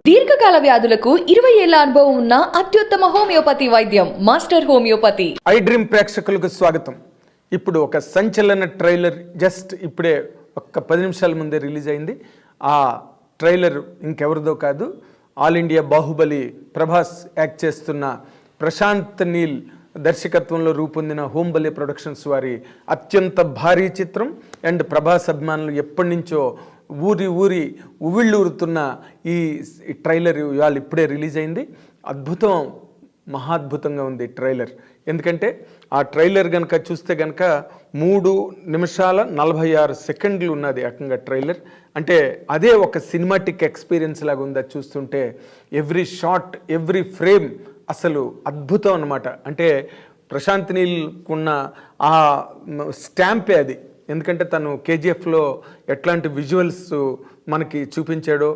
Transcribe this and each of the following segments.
దీర్ఘకాల వ్యాధులకు 20 ఏళ్ల అనుభవం ఉన్న అత్యుత్తమ హోమియోపతి వైద్యం మాస్టర్ హోమియోపతి. ఐ డ్రీమ్ ప్రేక్షకులకు స్వాగతం. ఇప్పుడు ఒక సంచలన ట్రైలర్ జస్ట్ ఇప్పుడే ఒక్క 10 నిమిషాల ముందే రిలీజ్ అయింది. ఆ ట్రైలర్ ఇంకెవరిదో కాదు, all India Baahubali Prabhas act చేస్తున్న ప్రశాంత్ నీల్ దర్శకత్వంలో రూపొందిన హోంబలి ప్రొడక్షన్స్ వారి అత్యంత భారీ చిత్రం. అండ్ ప్రభాస్ అభిమానులు ఎప్పటి నుంచో ఊరి ఉవ్విళ్ళూరుతున్న ఈ ట్రైలర్ ఇవాళ ఇప్పుడే రిలీజ్ అయింది. అద్భుతం, మహాద్భుతంగా ఉంది ట్రైలర్. ఎందుకంటే ఆ ట్రైలర్ కనుక చూస్తే కనుక 3 నిమిషాల 46 సెకండ్లు ఉన్నది ఏకంగా ట్రైలర్. అంటే అదే ఒక సినిమాటిక్ ఎక్స్పీరియన్స్ లాగా ఉంది. అది చూస్తుంటే ఎవ్రీ షాట్, ఎవ్రీ ఫ్రేమ్ అసలు అద్భుతం అన్నమాట. అంటే ప్రశాంత్ నీల్కున్న ఆ స్టాంపే అది. ఎందుకంటే తను కేజీఎఫ్లో ఎట్లాంటి విజువల్స్ మనకి చూపించాడో,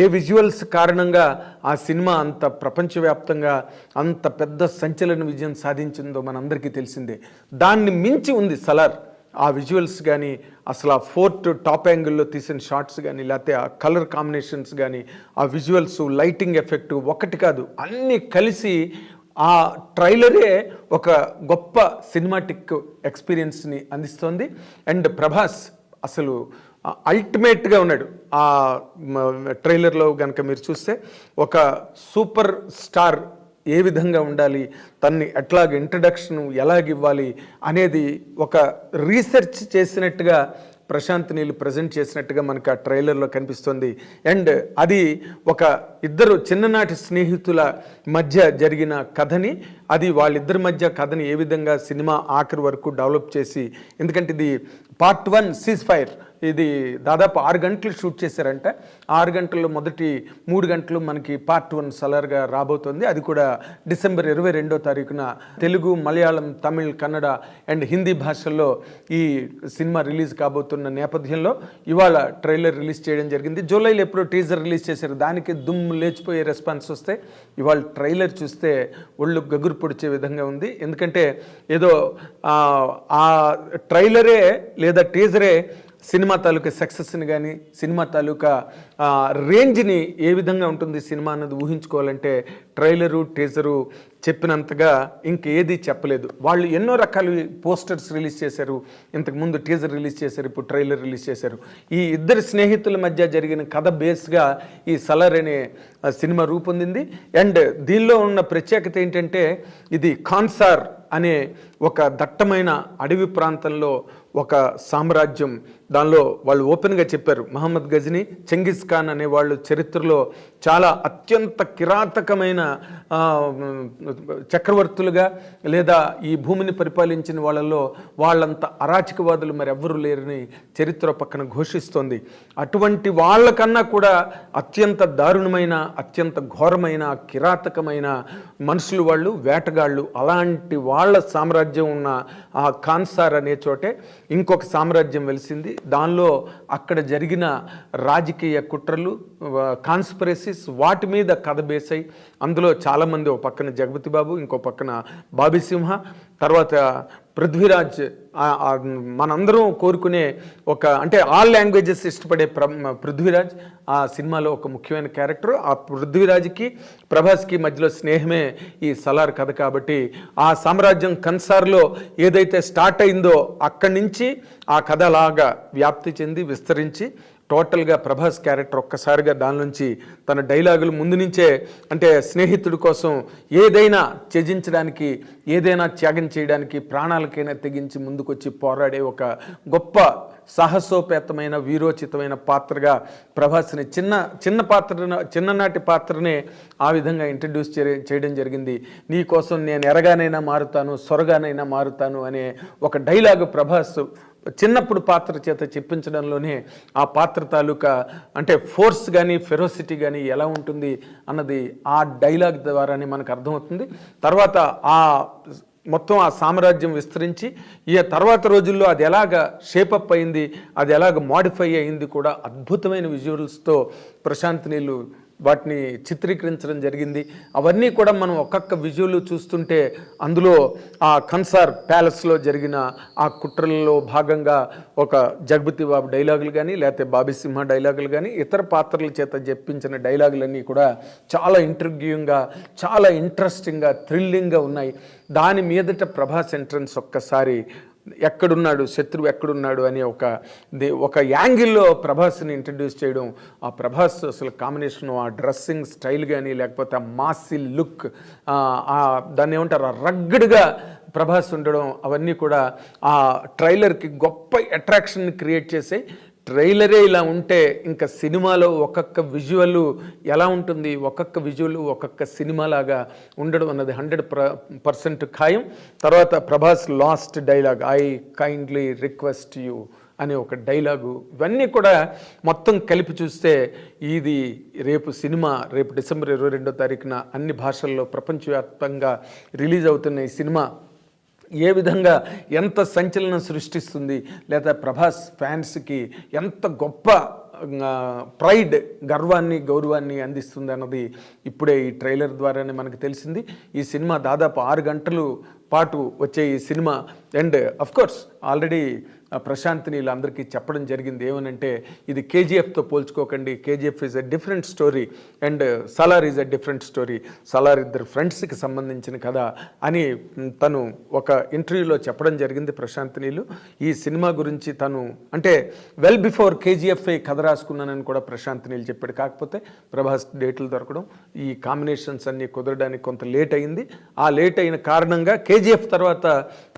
ఏ విజువల్స్ కారణంగా ఆ సినిమా అంత ప్రపంచవ్యాప్తంగా అంత పెద్ద సంచలన విజయం సాధించిందో మనందరికీ తెలిసిందే. దాన్ని మించి ఉంది సలార్. ఆ విజువల్స్ కానీ, అసలు ఆ ఫోర్త్ టాప్ యాంగిల్లో తీసిన షాట్స్ కానీ, లేకపోతే ఆ కలర్ కాంబినేషన్స్ కానీ, ఆ విజువల్స్, లైటింగ్ ఎఫెక్ట్ ఒకటి కాదు, అన్నీ కలిసి ఆ ట్రైలరే ఒక గొప్ప సినిమాటిక్ ఎక్స్పీరియన్స్ని అందిస్తోంది. అండ్ ప్రభాస్ అసలు అల్టిమేట్గా ఉన్నాడు. ఆ ట్రైలర్లో కనుక మీరు చూస్తే ఒక సూపర్ స్టార్ ఏ విధంగా ఉండాలి, తన్ని ఎట్లాగ ఇంట్రడక్షన్ ఎలాగివ్వాలి అనేది ఒక రీసెర్చ్ చేసినట్టుగా ప్రశాంత్ నీల్ ప్రజెంట్ చేసినట్టుగా మనకు ఆ ట్రైలర్లో కనిపిస్తుంది. అండ్ అది ఒక ఇద్దరు చిన్ననాటి స్నేహితుల మధ్య జరిగిన కథని, అది వాళ్ళిద్దరి మధ్య కథని ఏ విధంగా సినిమా ఆఖరి వరకు డెవలప్ చేసి, ఎందుకంటే ఇది పార్ట్ 1 సీజ్ ఫైర్, ఇది దాదాపు 6 గంటలు షూట్ చేశారంట. 6 గంటల్లో మొదటి 3 గంటలు మనకి పార్ట్ 1 సలార్గా రాబోతుంది. అది కూడా డిసెంబర్ 22వ తారీఖున తెలుగు, మలయాళం, తమిళ్, కన్నడ అండ్ హిందీ భాషల్లో ఈ సినిమా రిలీజ్ కాబోతున్న నేపథ్యంలో ఇవాళ ట్రైలర్ రిలీజ్ చేయడం జరిగింది. జూలైలో ఎప్పుడో టీజర్ రిలీజ్ చేశారు, దానికి దుమ్ము లేచిపోయే రెస్పాన్స్ వస్తే ఇవాళ ట్రైలర్ చూస్తే ఒళ్ళు గగురు పొడిచే విధంగా ఉంది. ఎందుకంటే ఏదో ఆ ట్రైలరే లేదా టీజరే సినిమా తాలూకా సక్సెస్ని కానీ, సినిమా తాలూకా రేంజ్ని ఏ విధంగా ఉంటుంది సినిమా అన్నది ఊహించుకోవాలంటే ట్రైలరు, టీజరు చెప్పినంతగా ఇంకేది చెప్పలేదు. వాళ్ళు ఎన్నో రకాల పోస్టర్స్ రిలీజ్ చేశారు, ఇంతకుముందు టీజర్ రిలీజ్ చేశారు, ఇప్పుడు ట్రైలర్ రిలీజ్ చేశారు. ఈ ఇద్దరు స్నేహితుల మధ్య జరిగిన కథ బేస్గా ఈ సలార్ అనే సినిమా రూపొందింది. అండ్ దీనిలో ఉన్న ప్రత్యేకత ఏంటంటే ఇది ఖాన్సార్ అనే ఒక దట్టమైన అడవి ప్రాంతంలో ఒక సామ్రాజ్యం. దానిలో వాళ్ళు ఓపెన్గా చెప్పారు, మహమ్మద్ గజనీ, చెంగిస్ ఖాన్ అనే వాళ్ళు చరిత్రలో చాలా అత్యంత కిరాతకమైన చక్రవర్తులుగా లేదా ఈ భూమిని పరిపాలించిన వాళ్ళలో వాళ్ళంత అరాచకవాదులు మరి ఎవ్వరూ లేరని చరిత్ర పక్కన ఘోషిస్తోంది. అటువంటి వాళ్ళకన్నా కూడా అత్యంత దారుణమైన, అత్యంత ఘోరమైన, కిరాతకమైన మనుషులు వాళ్ళు, వేటగాళ్ళు. అలాంటి వాళ్ళ సామ్రాజ్యం ఉన్న ఆ ఖాన్సార్ అనే చోటే ఇంకొక సామ్రాజ్యం వెలిసింది. దానిలో అక్కడ జరిగిన రాజకీయ కుట్రలు, కాన్స్పిరసీస్, వాటి మీద కథ బేసై అందులో చాలామంది, ఒక పక్కన జగపతి బాబు, ఇంకో పక్కన బాబీ సింహ, తర్వాత పృథ్వీరాజ్, మనందరం కోరుకునే ఒక, అంటే ఆల్ లాంగ్వేజెస్ ఇష్టపడే పృథ్వీరాజ్ ఆ సినిమాలో ఒక ముఖ్యమైన క్యారెక్టర్. ఆ పృథ్వీరాజ్కి ప్రభాస్కి మధ్యలో స్నేహమే ఈ సలార్ కథ. కాబట్టి ఆ సామ్రాజ్యం కన్సార్లో ఏదైతే స్టార్ట్ అయిందో అక్కడి నుంచి ఆ కథ అలాగా వ్యాప్తి చెంది విస్తరించి టోటల్గా ప్రభాస్ క్యారెక్టర్ ఒక్కసారిగా దాని నుంచి తన డైలాగులు ముందు నుంచే, అంటే స్నేహితుడి కోసం ఏదైనా త్యజించడానికి, ఏదైనా త్యాగం చేయడానికి, ప్రాణాలకైనా తెగించి ముందుకొచ్చి పోరాడే ఒక గొప్ప సాహసోపేతమైన, వీరోచితమైన పాత్రగా ప్రభాస్ని చిన్ననాటి పాత్రనే ఆ విధంగా ఇంట్రడ్యూస్ చేయడం జరిగింది. నీ కోసం నేను ఎరగానైనా మారుతాను, సొరగానైనా మారుతాను అనే ఒక డైలాగు ప్రభాస్ చిన్నప్పుడు పాత్ర చేత చెప్పించడంలోనే ఆ పాత్ర తాలూకా అంటే ఫోర్స్ కానీ, ఫెరోసిటీ కానీ ఎలా ఉంటుంది అన్నది ఆ డైలాగ్ ద్వారానే మనకు అర్థమవుతుంది. తర్వాత ఆ మొత్తం ఆ సామ్రాజ్యం విస్తరించి ఈ తర్వాత రోజుల్లో అది ఎలాగ షేపప్ అయింది, అది ఎలాగ మాడిఫై అయింది కూడా అద్భుతమైన విజువల్స్తో ప్రశాంత్ నీల్ వాటిని చిత్రీకరించడం జరిగింది. అవన్నీ కూడా మనం ఒక్కొక్క విజువల్ చూస్తుంటే అందులో ఆ కన్సార్ ప్యాలెస్లో జరిగిన ఆ కుట్రలలో భాగంగా ఒక జగపతి బాబు డైలాగులు కానీ లేకపోతే బాబీ సింహ డైలాగులు కానీ ఇతర పాత్రల చేత చెప్పించిన డైలాగులన్నీ కూడా చాలా ఇంట్రిగ్యూయింగ్గా, చాలా ఇంట్రెస్టింగ్గా, థ్రిల్లింగ్గా ఉన్నాయి. దాని మీదట ప్రభాస్ ఎంట్రన్స్ ఒక్కసారి ఎక్కడున్నాడు, శత్రువు ఎక్కడున్నాడు అనే ఒక యాంగిల్లో ప్రభాస్ని ఇంట్రడ్యూస్ చేయడం, ఆ ప్రభాస్ అసలు కాంబినేషన్, ఆ డ్రెస్సింగ్ స్టైల్ కానీ లేకపోతే ఆ మాసి లుక్, దాన్ని ఏమంటారు ఆ రగ్గడ్గా ప్రభాస్ ఉండడం, అవన్నీ కూడా ఆ ట్రైలర్కి గొప్ప అట్రాక్షన్ని క్రియేట్ చేసాయి. ట్రైలరే ఇలా ఉంటే ఇంకా సినిమాలో ఒక్కొక్క విజువల్ ఎలా ఉంటుంది, ఒక్కొక్క విజువల్ ఒక్కొక్క సినిమాలాగా ఉండడం అన్నది 100% ఖాయం. తర్వాత Prabhas last dialogue, I kindly request you అనే ఒక డైలాగు, ఇవన్నీ కూడా మొత్తం కలిపి చూస్తే ఇది రేపు డిసెంబర్ 22వ తారీఖున అన్ని భాషల్లో ప్రపంచవ్యాప్తంగా రిలీజ్ అవుతున్న ఈ సినిమా ఏ విధంగా ఎంత సంచలనం సృష్టిస్తుంది, లేదా ప్రభాస్ ఫ్యాన్స్కి ఎంత గొప్ప ప్రైడ్, గౌరవాన్ని అందిస్తుంది అన్నది ఇప్పుడే ఈ ట్రైలర్ ద్వారానే మనకు తెలిసింది. ఈ సినిమా దాదాపు 6 గంటలు పాటు వచ్చే ఈ cinema and of course already Prashanth Neel అందరికీ చెప్పడం జరిగింది ఏమనంటే, ఇది కేజీఎఫ్తో పోల్చుకోకండి, KGF is a different story and Salaar is a different story, Salaar ఇద్దరు ఫ్రెండ్స్కి సంబంధించిన కథ అని తను ఒక ఇంటర్వ్యూలో చెప్పడం జరిగింది ప్రశాంత్ నీలు. ఈ సినిమా గురించి తను అంటే వెల్ బిఫోర్ కేజీఎఫ్ కథ రాసుకున్నానని కూడా ప్రశాంత్ నీల్ చెప్పాడు. కాకపోతే ప్రభాస్ డేట్లు దొరకడం, ఈ కాంబినేషన్స్ అన్నీ కుదరడానికి కొంత లేట్ అయింది. ఆ లేట్ అయిన కారణంగా కేజీఎఫ్ తర్వాత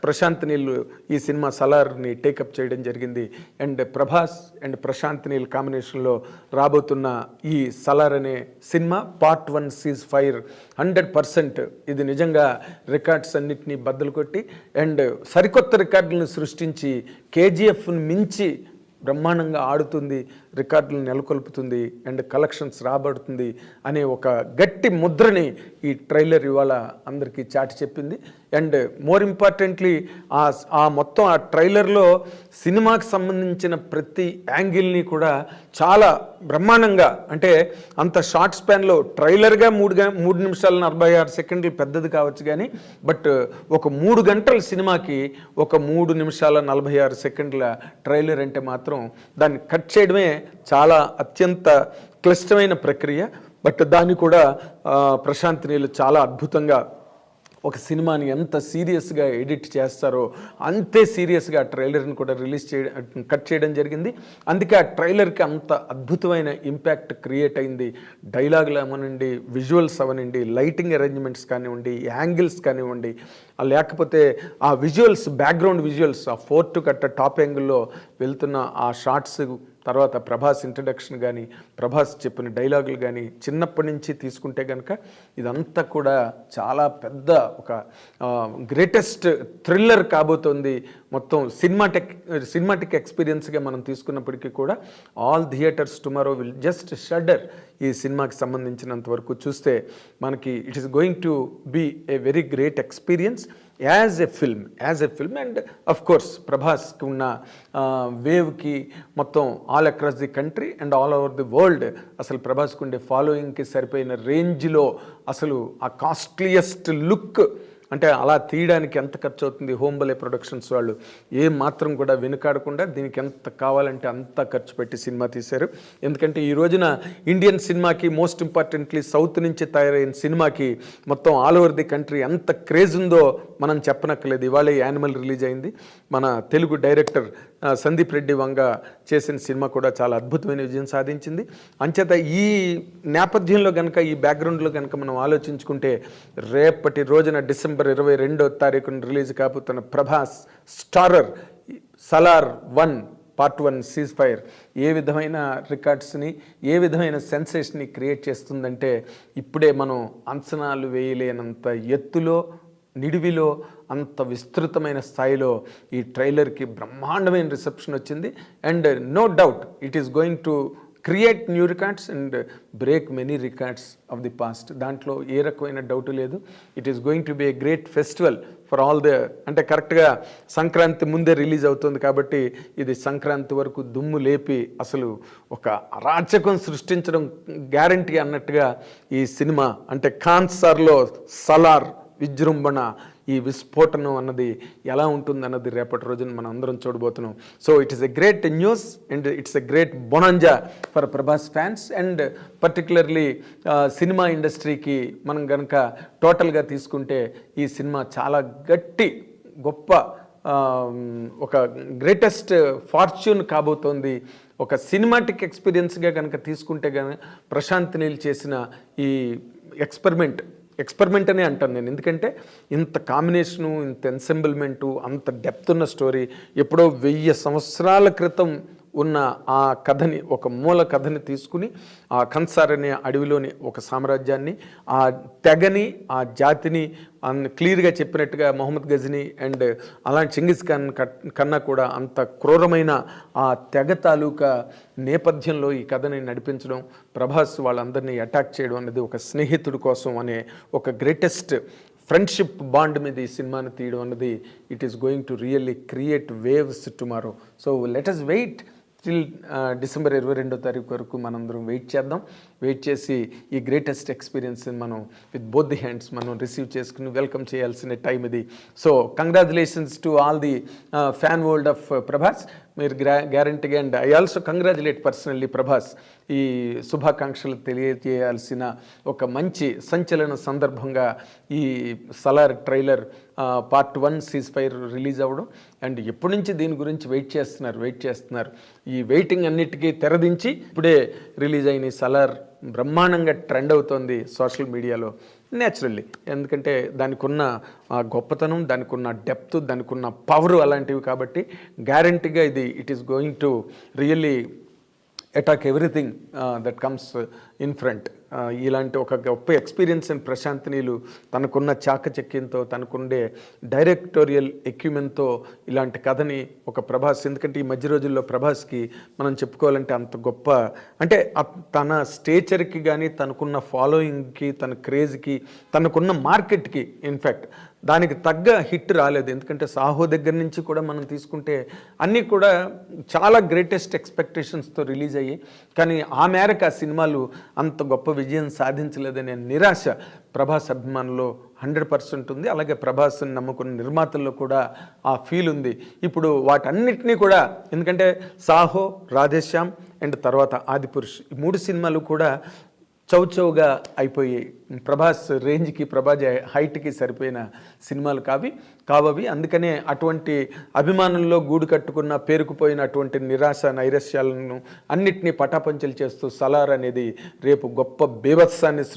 ప్రశాంత్ నీల్ ఈ సినిమా సలార్ని టేకప్ చేయడం జరిగింది. అండ్ ప్రభాస్ అండ్ ప్రశాంత్ నీల్ కాంబినేషన్లో రాబోతున్న ఈ సలార్ అనే సినిమా పార్ట్ 1 సీజ్ ఫైర్ 100% ఇది నిజంగా రికార్డ్స్ అన్నిటినీ బద్దలు కొట్టి అండ్ సరికొత్త రికార్డులను సృష్టించి కేజీఎఫ్ని మించి బ్రహ్మాండంగా ఆడుతుంది, రికార్డులను నెలకొల్పుతుంది అండ్ కలెక్షన్స్ రాబడుతుంది అనే ఒక గట్టి ముద్రని ఈ ట్రైలర్ ఇవాళ అందరికీ చాటి చెప్పింది. అండ్ మోర్ ఇంపార్టెంట్లీ ఆ మొత్తం ఆ ట్రైలర్లో సినిమాకి సంబంధించిన ప్రతి యాంగిల్ని కూడా చాలా బ్రహ్మాండంగా, అంటే అంత షార్ట్ స్పాన్లో ట్రైలర్గా 3 నిమిషాల 46 సెకండ్లు పెద్దది కావచ్చు కానీ బట్ ఒక 3 గంటల సినిమాకి ఒక 3 నిమిషాల 46 సెకండ్ల ట్రైలర్ అంటే మాత్రం దాన్ని కట్ చేయడమే చాలా అత్యంత క్లిష్టమైన ప్రక్రియ. బట్ దాన్ని కూడా ప్రశాంత్ నీల్ చాలా అద్భుతంగా ఒక సినిమాని ఎంత సీరియస్గా ఎడిట్ చేస్తారో అంతే సీరియస్గా ఆ ట్రైలర్ని కూడా కట్ చేయడం జరిగింది. అందుకే ఆ ట్రైలర్కి అంత అద్భుతమైన ఇంపాక్ట్ క్రియేట్ అయింది. డైలాగులు అవనండి, విజువల్స్ అవనండి, లైటింగ్ అరేంజ్మెంట్స్ కానివ్వండి, యాంగిల్స్ కానివ్వండి, లేకపోతే ఆ విజువల్స్, బ్యాక్గ్రౌండ్ విజువల్స్, ఆ ఫోర్ట్ కట్ట టాప్ యాంగిల్లో వెళ్తున్న ఆ షార్ట్స్, తర్వాత ప్రభాస్ ఇంట్రడక్షన్ కానీ, ప్రభాస్ చెప్పిన డైలాగులు కానీ చిన్నప్పటి నుంచి తీసుకుంటే కనుక ఇదంతా కూడా చాలా పెద్ద ఒక గ్రేటెస్ట్ థ్రిల్లర్ కాబోతోంది. మొత్తం సినిమాటిక్ ఎక్స్పీరియన్స్గా మనం తీసుకున్నప్పటికీ కూడా all theatres tomorrow will just shudder. ఈ సినిమాకి సంబంధించినంత వరకు చూస్తే మనకి it is going to be a very great experience as a film and of course ప్రభాస్కి ఉన్న వేవ్కి మొత్తం all across the country and all over the world అసలు ప్రభాస్కి ఉండే ఫాలోయింగ్కి సరిపోయిన రేంజ్లో అసలు ఆ కాస్ట్లీయెస్ట్ లుక్, అంటే అలా తీయడానికి ఎంత ఖర్చు అవుతుంది, హోంబలే ప్రొడక్షన్స్ వాళ్ళు ఏ మాత్రం కూడా వెనుకాడకుండా దీనికి ఎంత కావాలంటే అంత ఖర్చు పెట్టి సినిమా తీశారు. ఎందుకంటే ఈ రోజున ఇండియన్ సినిమాకి, మోస్ట్ ఇంపార్టెంట్లీ సౌత్ నుంచి తయారైన సినిమాకి మొత్తం ఆల్ ఓవర్ ది కంట్రీ ఎంత క్రేజ్ ఉందో మనం చెప్పనక్కర్లేదు. ఇవాళ యానిమల్ రిలీజ్ అయింది. మన తెలుగు డైరెక్టర్ సందీప్ రెడ్డి వంగ చేసిన సినిమా కూడా చాలా అద్భుతమైన విజయం సాధించింది. అంచేత ఈ నేపథ్యంలో కనుక, ఈ బ్యాక్గ్రౌండ్లో కనుక మనం ఆలోచించుకుంటే రేపటి రోజున డిసెంబర్ 22వ తారీఖున రిలీజ్ కాబోతున్న Prabhas starrer Salaar 1 part 1 cease fire ఏ విధమైన రికార్డ్స్ని, ఏ విధమైన సెన్సేషన్ని క్రియేట్ చేస్తుందంటే ఇప్పుడే మనం అంచనాలు వేయలేనంత ఎత్తులో, నిడివిలో, అంత విస్తృతమైన స్థాయిలో ఈ ట్రైలర్కి బ్రహ్మాండమైన రిసెప్షన్ వచ్చింది. And no doubt it is going to create new records and break many records of the past. దాంట్లో ఏ రకమైన డౌట్ లేదు. It is going to be a great festival for all the, అంటే కరెక్ట్గా సంక్రాంతి ముందే రిలీజ్ అవుతుంది కాబట్టి ఇది సంక్రాంతి వరకు దుమ్ము లేపి అసలు ఒక అరాచకం సృష్టించడం గ్యారంటీ అన్నట్టుగా ఈ సినిమా, అంటే కాన్సార్లో సలార్ విజృంభణ, ఈ విస్ఫోటనం అన్నది ఎలా ఉంటుంది అన్నది రేపటి రోజున మనం అందరం చూడబోతున్నాం. So it is a great news and it's a great bonanza for Prabhas fans and particularly cinema ఇండస్ట్రీకి మనం కనుక టోటల్గా తీసుకుంటే ఈ సినిమా చాలా గొప్ప ఒక గ్రేటెస్ట్ ఫార్చ్యూన్ కాబోతోంది. ఒక సినిమాటిక్ ఎక్స్పీరియన్స్గా కనుక తీసుకుంటే కనుక ప్రశాంత్ నీల్ చేసిన ఈ ఎక్స్పెరిమెంట్ అనే అంటాను నేను, ఎందుకంటే ఇంత కాంబినేషను, ఇంత ఎన్సెంబుల్మెంటు, అంత డెప్త్ ఉన్న స్టోరీ, ఎప్పుడో 1000 సంవత్సరాల క్రితం ఉన్న ఆ కథని, ఒక మూల కథని తీసుకుని ఆ కన్సార్ అనే అడవిలోని ఒక సామ్రాజ్యాన్ని, ఆ తెగని, ఆ జాతిని క్లియర్గా చెప్పినట్టుగా మొహమ్మద్ గజనీ అండ్ అలాంటి చెంగిస్ ఖాన్ కన్నా కూడా అంత క్రూరమైన ఆ తెగ తాలూకా నేపథ్యంలో ఈ కథని నడిపించడం, ప్రభాస్ వాళ్ళందరినీ అటాక్ చేయడం అనేది ఒక స్నేహితుడి కోసం అనే ఒక గ్రేటెస్ట్ ఫ్రెండ్షిప్ బాండ్ మీద ఈ సినిమాని తీయడం అన్నది it is going to really create waves tomorrow. So let us wait till December 22వ తారీఖు వరకు మనందరం వెయిట్ చేసి ఈ గ్రేటెస్ట్ ఎక్స్పీరియన్స్ మనం విత్ బోత్ ది హ్యాండ్స్ మనం రిసీవ్ చేసుకుని వెల్కమ్ చేయాల్సిన టైం ఇది. So congratulations to all the fan world of Prabhas. మీరు గ్యారంటీగా, and I also congratulate personally Prabhas. ఈ శుభాకాంక్షలు తెలియజేయాల్సిన ఒక మంచి సంచలన సందర్భంగా ఈ Salaar trailer part 1 ceasefire release అవ్వడం, అండ్ ఎప్పటి నుంచి దీని గురించి వెయిట్ చేస్తున్నారు. ఈ వెయిటింగ్ అన్నిటికీ తెరదించి ఇప్పుడే రిలీజ్ అయిన ఈ సలార్ బ్రహ్మాండంగా ట్రెండ్ అవుతోంది సోషల్ మీడియాలో న్యాచురల్లీ. ఎందుకంటే దానికి ఉన్న గొప్పతనం, దానికి ఉన్న డెప్త్, దానికి ఉన్న పవర్ అలాంటివి కాబట్టి గ్యారంటీగా it is going to really attack everything that comes in front. ఇలాంటి ఒక గొప్ప ఎక్స్పీరియన్స్ అండ్ ప్రశాంత్ నీలు తనకున్న చాకచక్యంతో, తనకుండే డైరెక్టోరియల్ ఎక్విప్మెంట్తో ఇలాంటి కథని ఒక ప్రభాస్, ఎందుకంటే ఈ మధ్య రోజుల్లో ప్రభాస్కి మనం చెప్పుకోవాలంటే అంత గొప్ప, అంటే తన స్టేచర్కి కానీ, తనకున్న ఫాలోయింగ్కి, తన క్రేజ్కి, తనకున్న మార్కెట్కి ఇన్ఫ్యాక్ట్ దానికి తగ్గ హిట్ రాలేదు. ఎందుకంటే సాహో దగ్గర నుంచి కూడా మనం తీసుకుంటే అన్నీ కూడా చాలా గ్రేటెస్ట్ ఎక్స్పెక్టేషన్స్తో రిలీజ్ అయ్యి, కానీ ఆ మేరకు ఆ సినిమాలు అంత గొప్ప విజయం సాధించలేదనే నిరాశ ప్రభాస్ అభిమానుల్లో 100% ఉంది. అలాగే ప్రభాస్ని నమ్ముకున్న నిర్మాతల్లో కూడా ఆ ఫీల్ ఉంది. ఇప్పుడు వాటన్నిటినీ కూడా, ఎందుకంటే సాహో, రాధేశ్యామ్ అండ్ తర్వాత ఆదిపురుష్, ఈ 3 సినిమాలు కూడా చౌచౌగా అయిపోయి ప్రభాస్ రేంజ్కి, ప్రభాస్ హైట్కి సరిపోయిన సినిమాలు కావవి. అందుకనే అటువంటి అభిమానుల్లో గూడు కట్టుకున్న, పేరుకుపోయిన అటువంటి నిరాశ నైరాశ్యాలను అన్నిటినీ పటాపంచలు చేస్తూ సలార్ అనేది రేపు గొప్ప బీభత్సాన్ని